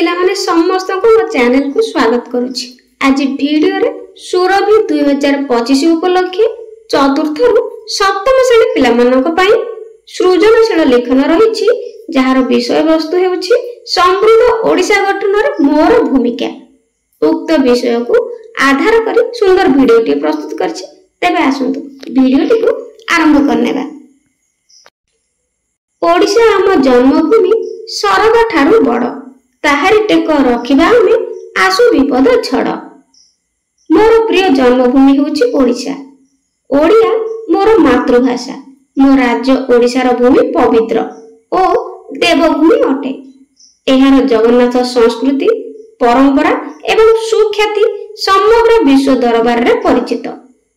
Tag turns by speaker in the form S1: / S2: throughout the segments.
S1: पिला माने समस्त को मो चैनल को स्वागत करुछि। आज वीडियो रे सुरभि 2025 उपलक्षे चतुर्थ रु सप्तम श्रेणी पिला मानक पई सृजनशील लेखन रहिछि, जहार विषय वस्तु हेउछि समृद्ध ओडिशा गठन रे मोर भूमिका। उक्त विषय को आधार करी सुंदर वीडियोटी प्रस्तुत करछि। तेबे आसंतु वीडियोटी को आरंभ करनेबा। ओडिशा आम जन्मभूमि सरग ठारू बड़, ताहारी टेक रखिबा आमे आसु विपद छड़। मोर प्रिय जन्मभूमि होछि ओडिशा। ओडिया मोर मातृभाषा। मो राज्य ओडिशार भूमि पवित्र ओ देवभूमि अटे। एहार जगन्नाथ संस्कृति, परंपरा एवं सुख्याति समग्र विश्व दरबार रे परिचित।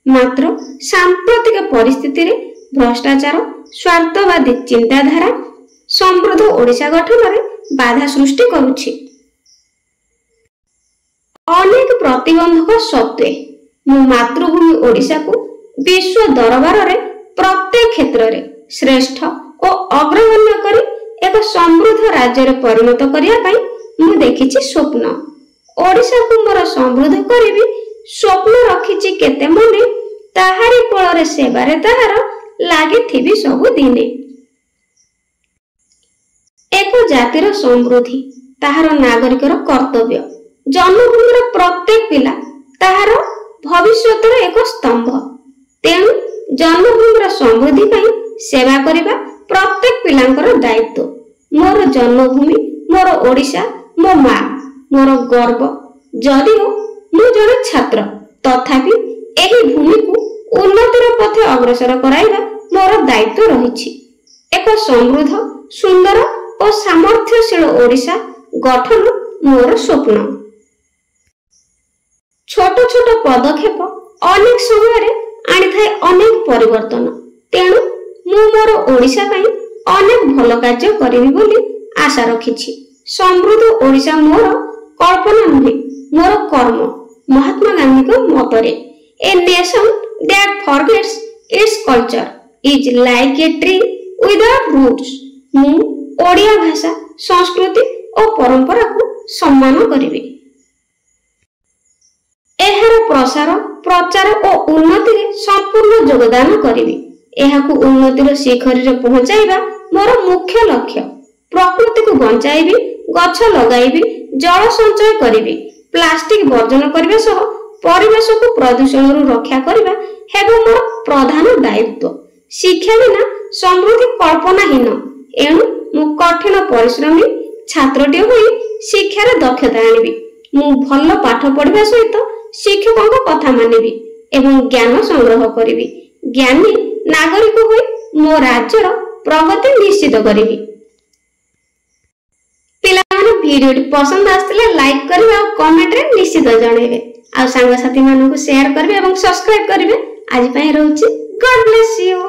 S1: मात्र सांप्रतिक परिस्थिति रे भ्रष्टाचार, स्वार्थवादी चिंताधारा समृद्ध ओडिशा गठन रे बाधा सृष्टि करुछि। अनेक प्रतिबंधक सत्वे मो मातृभूमि ओडिशा को विश्व दरबार रे प्रत्येक क्षेत्र रे श्रेष्ठ और अग्रगण्य करी एक समृद्ध राज्य रे परिणत करिया पई मु देखिछि स्वप्न। ओडिशा को मोर समृद्ध करिबी स्वप्न रखिछि केते मने, ताहारी कोल रे सेबारे ताहार लागिथिबी सब दिने। एक जातिर समृद्धि ताहार नागरिकर कर्तव्य। जन्मभूमिर प्रत्येक पिला ताहार भविष्यतर एक स्तंभ। तेणु जन्मभूमिर समृद्धि पई सेवा करिबा प्रत्येक पिलांकर दायित्व। मोर जन्मभूमि, मोर ओडिशा, मो मां, मोर गर्व। जदिओ मु जने छात्र, तथापि एही भूमि को उन्नतिर पथे अग्रसर कराइबा मोर दायित्व रहिछि। एक समृद्ध, सुंदर और सामर्थ्यशील ओडिशा गठन मोर स्वप्न। छोट छोट पदक्षेप अनेक समय आनी थाए अनेक परिवर्तन। तेणु मु मोर ओडिशा पई अनेक भल कार्य करिबी बोली आशा रखिछि। समृद्ध ओडिशा मोर कल्पना नुहे, मोर कर्म। महात्मा गांधी को मतरे a nation that forgets its culture is like a tree without roots. मु ओडिया भाषा, संस्कृति और परंपरा को सम्मान करिबी। एहार प्रसार, प्रचार और उन्नति रे संपूर्ण योगदान करिबी। एहाकु उन्नतिर शिखर रे पहुंचाइबा मोर मुख्य लक्ष्य। प्रकृति को बंचाइबी, गछ लगाइबी, जल संचय करिबी, प्लास्टिक वर्जन करिबा सह परिवेश को प्रदूषण रु रक्षा करिबा हेबो मोर प्रधान दायित्व। शिक्षा बिना समृद्धि कल्पनाहीन। एणु मु कठिन परिश्रमी छात्रटी होई शिक्षार दक्षता आनिबी। मु भल पाठ पढ़िबा सहित शिक्षकों कथा मानिबी एवं ज्ञान संग्रह करिबी। ज्ञानी नागरिक होई मो राज्यर प्रगति निश्चित करिबी। पिलामाने वीडियो पसंद आस्तिले लाइक करिबे और कमेंट रे निश्चित जणाइबे। आ संग साथी मानकु शेयर करिबे एवं सब्सक्राइब करिबे। आज पई रहउची गॉड ब्लेस यू।